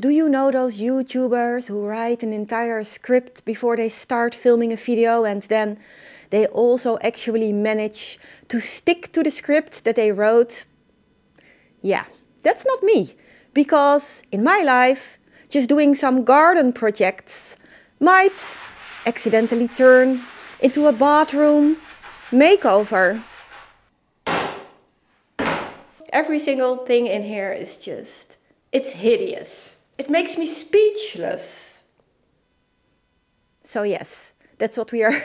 Do you know those YouTubers who write an entire script before they start filming a video, and then they also actually manage to stick to the script that they wrote? Yeah, that's not me. Because in my life, just doing some garden projects might accidentally turn into a bathroom makeover. Every single thing in here is just, it's hideous. It makes me speechless. So yes, that's what we are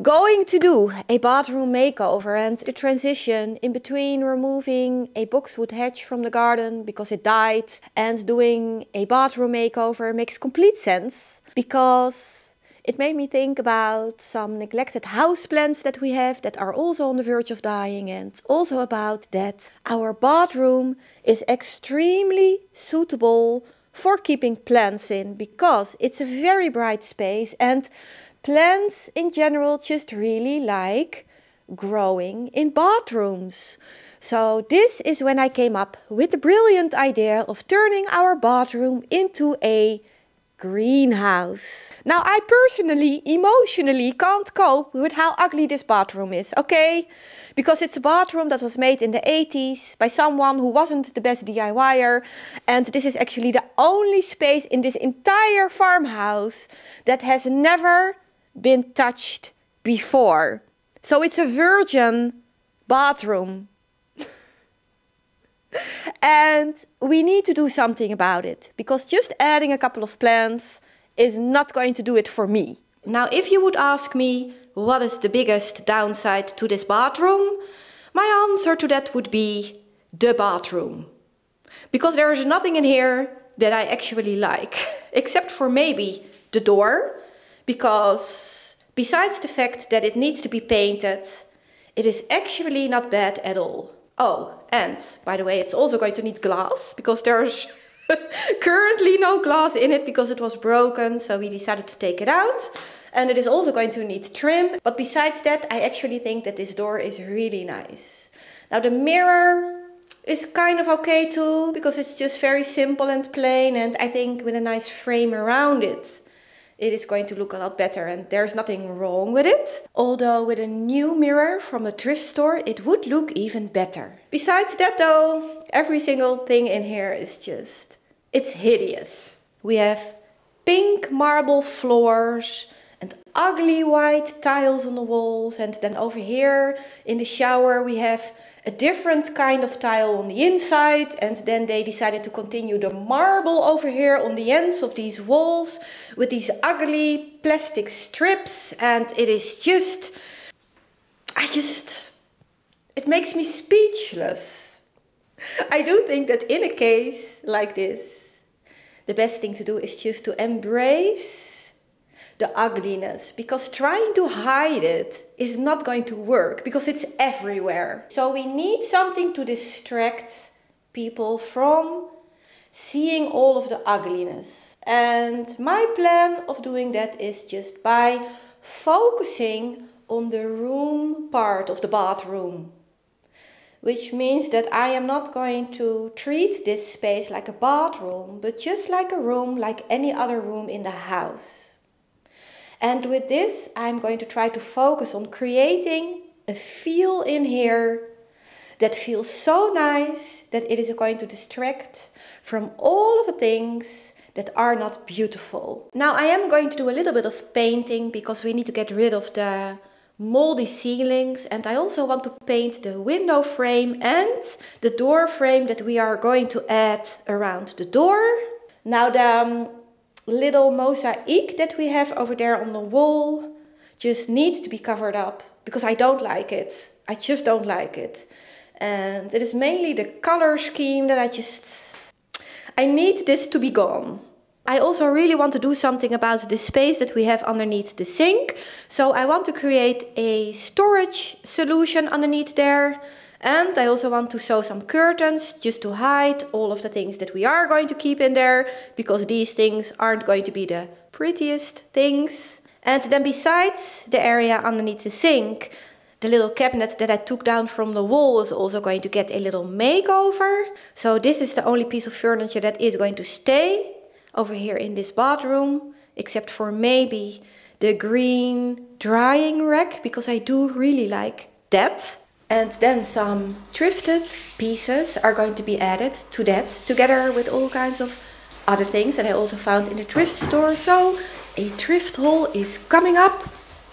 going to do, a bathroom makeover, and the transition in between removing a boxwood hedge from the garden because it died and doing a bathroom makeover makes complete sense, because it made me think about some neglected houseplants that we have that are also on the verge of dying, and also about that our bathroom is extremely suitable for keeping plants in, because it's a very bright space and plants in general just really like growing in bathrooms. So this is when I came up with the brilliant idea of turning our bathroom into a greenhouse. Now I personally, emotionally can't cope with how ugly this bathroom is, okay? Because it's a bathroom that was made in the 80s by someone who wasn't the best DIYer, and this is actually the only space in this entire farmhouse that has never been touched before. So it's a virgin bathroom. And we need to do something about it, because just adding a couple of plants is not going to do it for me. Now, if you would ask me what is the biggest downside to this bathroom, my answer to that would be the bathroom. Because there is nothing in here that I actually like, except for maybe the door, because besides the fact that it needs to be painted, it is actually not bad at all. Oh, and by the way, it's also going to need glass, because there's currently no glass in it because it was broken, so we decided to take it out. And it is also going to need trim. But besides that, I actually think that this door is really nice. Now the mirror is kind of okay too, because it's just very simple and plain, and I think with a nice frame around it, it is going to look a lot better, and there's nothing wrong with it. Although with a new mirror from a thrift store, it would look even better. Besides that though, every single thing in here is just, it's hideous. We have pink marble floors and ugly white tiles on the walls, and then over here in the shower we have a different kind of tile on the inside, and then they decided to continue the marble over here on the ends of these walls with these ugly plastic strips, and it is just, it makes me speechless. I do think that in a case like this, the best thing to do is just to embrace the ugliness, because trying to hide it is not going to work, because it's everywhere. So we need something to distract people from seeing all of the ugliness. And my plan of doing that is just by focusing on the room part of the bathroom. Which means that I am not going to treat this space like a bathroom, but just like a room, like any other room in the house. And with this, I'm going to try to focus on creating a feel in here that feels so nice that it is going to distract from all of the things that are not beautiful. Now I am going to do a little bit of painting, because we need to get rid of the moldy ceilings, and I also want to paint the window frame and the door frame that we are going to add around the door. Now the little mosaic that we have over there on the wall just needs to be covered up, because I don't like it. I just don't like it. And it is mainly the color scheme that I need this to be gone. I also really want to do something about the space that we have underneath the sink. So I want to create a storage solution underneath there. And I also want to sew some curtains just to hide all of the things that we are going to keep in there, because these things aren't going to be the prettiest things. And then besides the area underneath the sink, The little cabinet that I took down from the wall is also going to get a little makeover. So this is the only piece of furniture that is going to stay over here in this bathroom, except for maybe the green drying rack, because I do really like that. And then some thrifted pieces are going to be added to that, together with all kinds of other things that I also found in the thrift store. So a thrift haul is coming up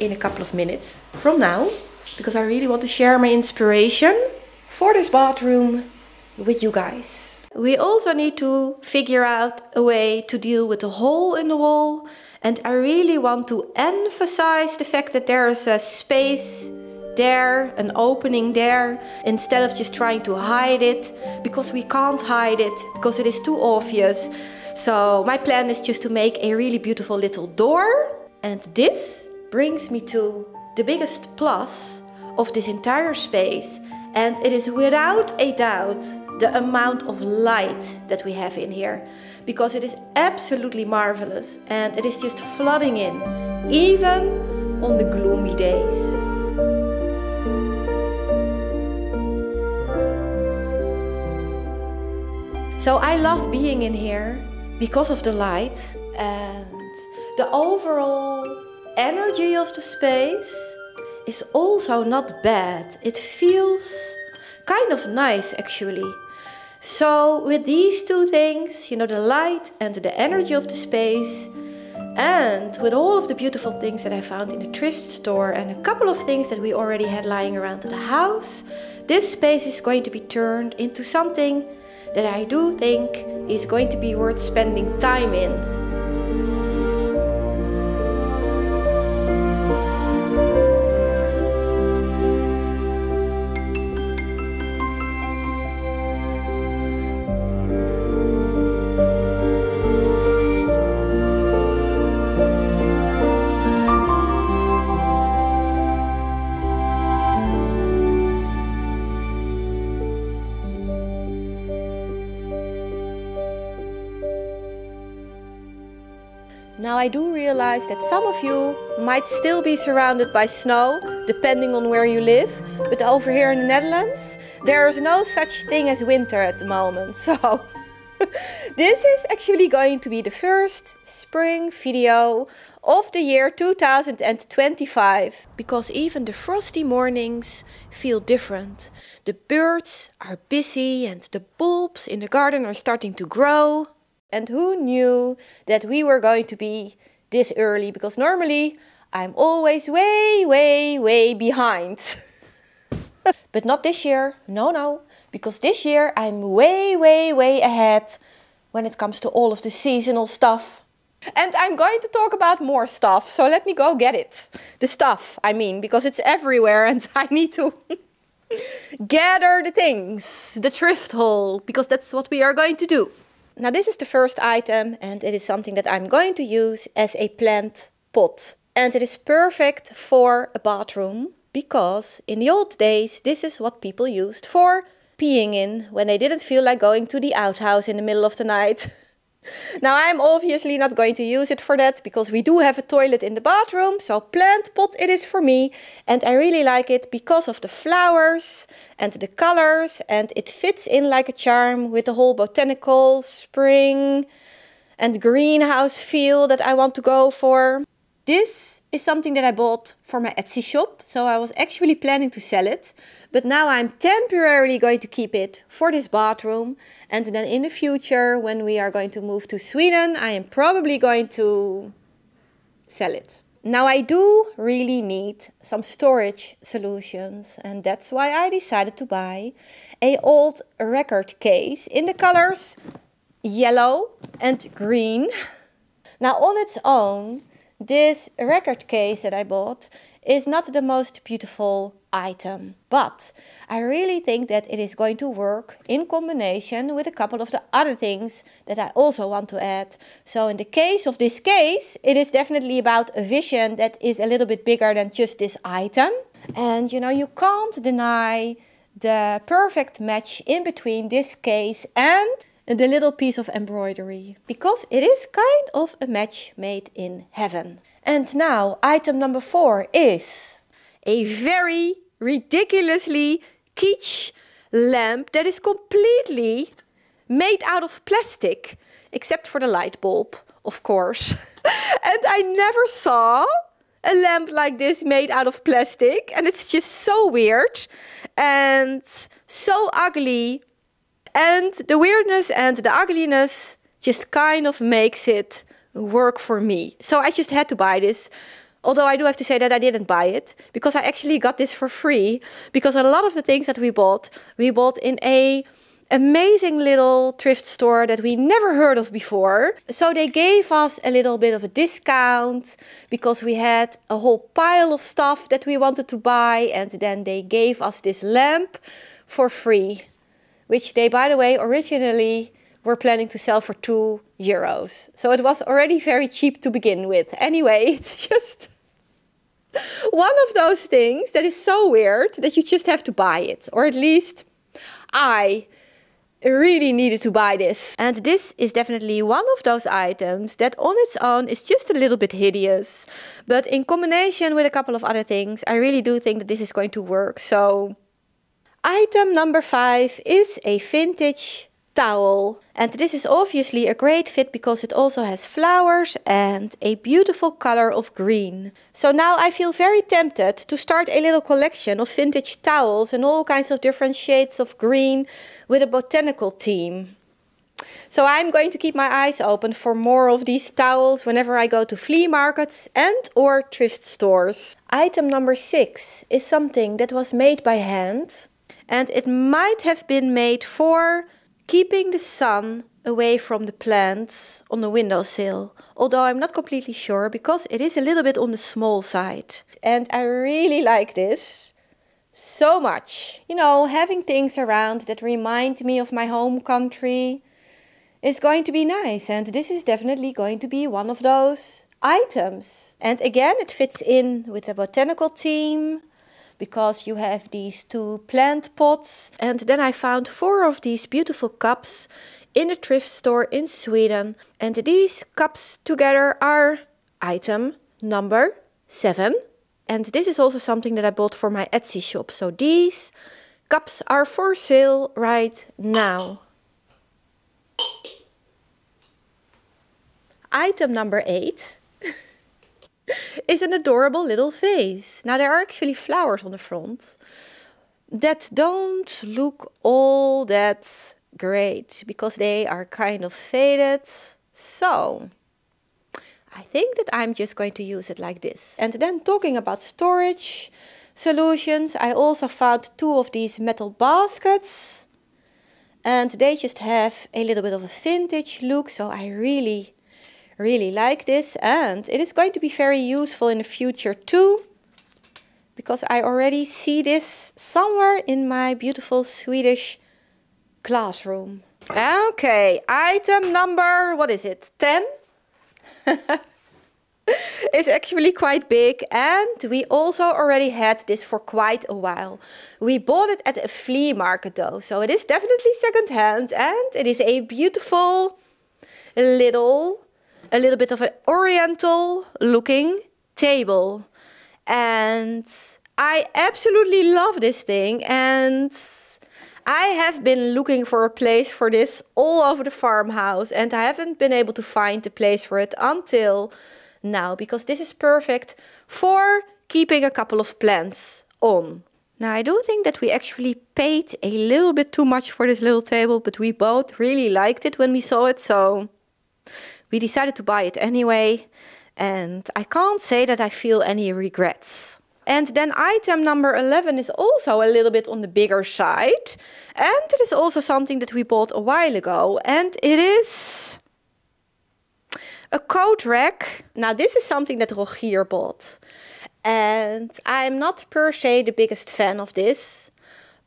in a couple of minutes from now, because I really want to share my inspiration for this bathroom with you guys. We also need to figure out a way to deal with the hole in the wall, and I really want to emphasize the fact that there is a space there, an opening there, instead of just trying to hide it, because we can't hide it, because it is too obvious. So my plan is just to make a really beautiful little door. And this brings me to the biggest plus of this entire space, and it is without a doubt the amount of light that we have in here, because it is absolutely marvelous and it is just flooding in, even on the gloomy days. So I love being in here because of the light, and the overall energy of the space is also not bad. It feels kind of nice actually. So with these two things, you know, the light and the energy of the space, and with all of the beautiful things that I found in the thrift store and a couple of things that we already had lying around the house, this space is going to be turned into something that I do think is going to be worth spending time in. Now I do realize that some of you might still be surrounded by snow, depending on where you live. But over here in the Netherlands, there is no such thing as winter at the moment. So this is actually going to be the first spring video of the year 2025. Because even the frosty mornings feel different. The birds are busy and the bulbs in the garden are starting to grow. And who knew that we were going to be this early? Because normally I'm always way behind. But not this year. No. Because this year I'm way ahead when it comes to all of the seasonal stuff. And I'm going to talk about more stuff. So let me go get it. The stuff, I mean, because it's everywhere and I need to gather the things. The thrift haul, because that's what we are going to do. Now this is the first item, and it is something that I'm going to use as a plant pot. And it is perfect for a bathroom, because in the old days this is what people used for peeing in when they didn't feel like going to the outhouse in the middle of the night. Now I'm obviously not going to use it for that, because we do have a toilet in the bathroom, so plant pot it is for me. And I really like it because of the flowers and the colors, and it fits in like a charm with the whole botanical, spring and greenhouse feel that I want to go for. This is something that I bought for my Etsy shop, so I was actually planning to sell it. But now I'm temporarily going to keep it for this bathroom. And then in the future, when we are going to move to Sweden, I am probably going to sell it. Now I do really need some storage solutions. And that's why I decided to buy an old record case in the colors yellow and green. Now on its own, this record case that I bought is not the most beautiful item, but I really think that it is going to work in combination with a couple of the other things that I also want to add. So in the case of this case, it is definitely about a vision that is a little bit bigger than just this item. And you know, you can't deny the perfect match in between this case and the little piece of embroidery, because it is kind of a match made in heaven. And now item number 4 is a very ridiculously kitsch lamp that is completely made out of plastic, except for the light bulb, of course. And I never saw a lamp like this made out of plastic, and it's just so weird and so ugly. And the weirdness and the ugliness just kind of makes it work for me. So I just had to buy this. Although I do have to say that I didn't buy it, because I actually got this for free. Because a lot of the things that we bought in a amazing little thrift store that we never heard of before. So they gave us a little bit of a discount because we had a whole pile of stuff that we wanted to buy, and then they gave us this lamp for free, which they, by the way, originally were planning to sell for €2. So it was already very cheap to begin with. Anyway, it's just one of those things that is so weird that you just have to buy it. Or at least I really needed to buy this. And this is definitely one of those items that on its own is just a little bit hideous. But in combination with a couple of other things, I really do think that this is going to work. So item number 5 is a vintage towel. And this is obviously a great fit because it also has flowers and a beautiful color of green. So now I feel very tempted to start a little collection of vintage towels in all kinds of different shades of green with a botanical theme. So I'm going to keep my eyes open for more of these towels whenever I go to flea markets and or thrift stores. Item number 6 is something that was made by hand, and it might have been made for keeping the sun away from the plants on the windowsill. Although I'm not completely sure because it is a little bit on the small side. And I really like this so much. You know, having things around that remind me of my home country is going to be nice. And this is definitely going to be one of those items. And again, it fits in with the botanical theme, because you have these 2 plant pots. And then I found 4 of these beautiful cups in a thrift store in Sweden. And these cups together are item number 7. And this is also something that I bought for my Etsy shop. So these cups are for sale right now. Item number 8 is an adorable little vase. Now there are actually flowers on the front that don't look all that great because they are kind of faded. So I think that I'm just going to use it like this. And then talking about storage solutions, I also found 2 of these metal baskets. And they just have a little bit of a vintage look, so I really like this, and it is going to be very useful in the future too, because I already see this somewhere in my beautiful Swedish classroom. Okay, item number, what is it, 10? It's actually quite big, and we also already had this for quite a while. We bought it at a flea market though, so it is definitely second-hand, and it is a beautiful a little bit of an oriental looking table. And I absolutely love this thing, and I have been looking for a place for this all over the farmhouse, and I haven't been able to find a place for it until now, because this is perfect for keeping a couple of plants on. Now I do think that we actually paid a little bit too much for this little table, but we both really liked it when we saw it, so we decided to buy it anyway, and I can't say that I feel any regrets. And then item number 11 is also a little bit on the bigger side, and it is also something that we bought a while ago, and it is a coat rack. Now this is something that Rogier bought, and I'm not per se the biggest fan of this,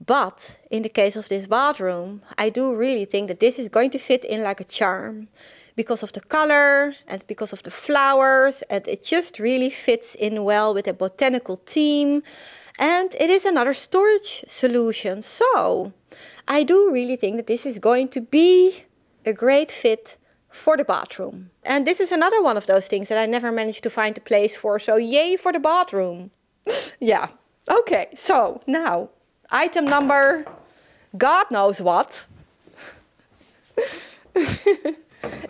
but in the case of this bathroom, I do really think that this is going to fit in like a charm, because of the color and because of the flowers, and it just really fits in well with a botanical theme, and it is another storage solution. So I do really think that this is going to be a great fit for the bathroom. And this is another one of those things that I never managed to find a place for, so yay for the bathroom. Yeah, Okay, so now item number God knows what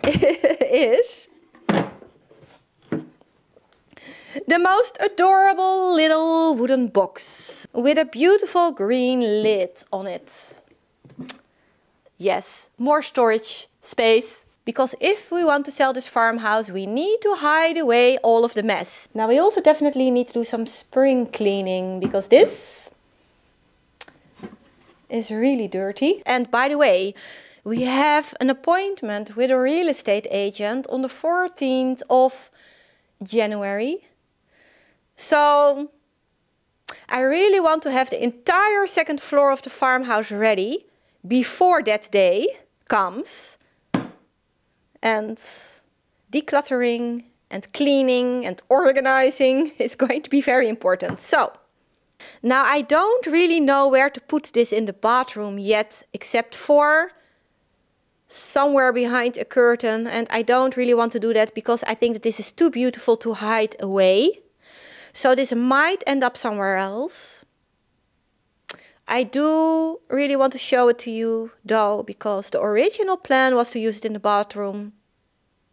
is the most adorable little wooden box with a beautiful green lid on it. Yes, more storage space. Because if we want to sell this farmhouse, we need to hide away all of the mess. Now we also definitely need to do some spring cleaning because this is really dirty. And by the way, we have an appointment with a real estate agent on the 14th of January. So I really want to have the entire second floor of the farmhouse ready before that day comes. And decluttering and cleaning and organizing is going to be very important. So now I don't really know where to put this in the bathroom yet, except for somewhere behind a curtain. And I don't really want to do that because I think that this is too beautiful to hide away. So this might end up somewhere else. I do really want to show it to you though, because the original plan was to use it in the bathroom.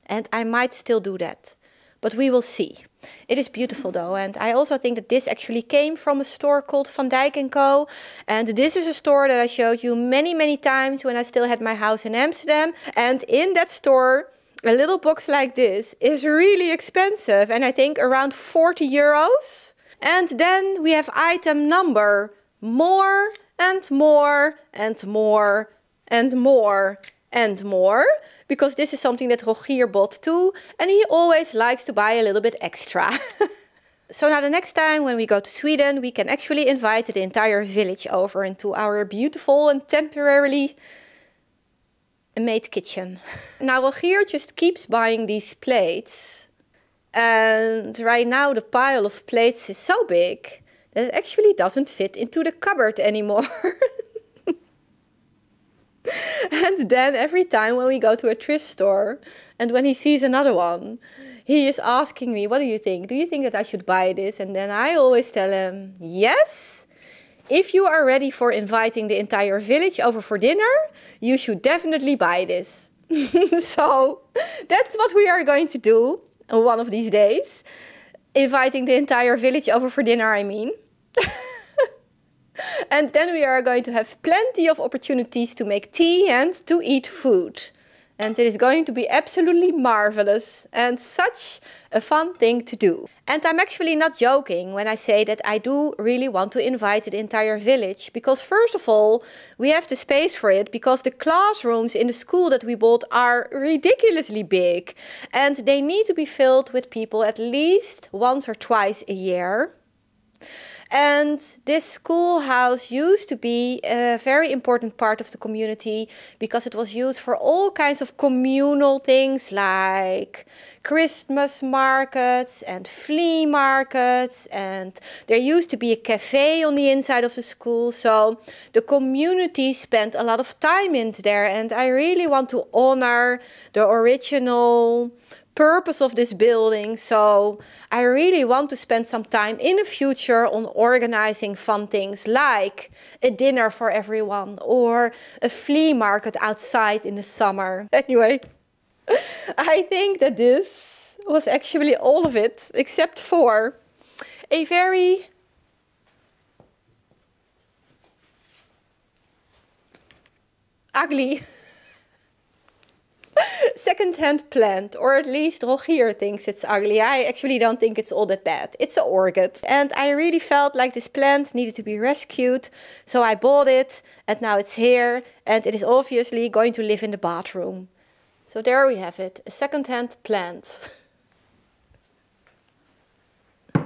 And I might still do that, but we will see. It is beautiful though, and I also think that this actually came from a store called Van Dijk & Co. And this is a store that I showed you many times when I still had my house in Amsterdam. And in that store, a little box like this is really expensive, and I think around 40 euros. And then we have item number more and more and more and more and more, because this is something that Rogier bought too, and he always likes to buy a little bit extra. So now the next time when we go to Sweden, we can actually invite the entire village over into our beautiful and temporarily made kitchen. Now Rogier just keeps buying these plates, and right now the pile of plates is so big that it actually doesn't fit into the cupboard anymore. And then every time when we go to a thrift store and when he sees another one, he is asking me, what do you think? Do you think that I should buy this? And then I always tell him, yes, if you are ready for inviting the entire village over for dinner, you should definitely buy this. So that's what we are going to do one of these days. Inviting the entire village over for dinner, I mean. And then we are going to have plenty of opportunities to make tea and to eat food. And it is going to be absolutely marvelous and such a fun thing to do. And I'm actually not joking when I say that I do really want to invite the entire village. Because first of all, we have the space for it, because the classrooms in the school that we bought are ridiculously big. And they need to be filled with people at least once or twice a year. And this schoolhouse used to be a very important part of the community because it was used for all kinds of communal things like Christmas markets and flea markets, and there used to be a cafe on the inside of the school. So the community spent a lot of time in there, and I really want to honor the original purpose of this building. So I really want to spend some time in the future on organizing fun things like a dinner for everyone or a flea market outside in the summer. Anyway, I think that this was actually all of it, except for a very ugly second-hand plant, or at least Rogier thinks it's ugly. I actually don't think it's all that bad. It's an orchid. And I really felt like this plant needed to be rescued. So I bought it and now it's here, and it is obviously going to live in the bathroom. So there we have it, a second-hand plant.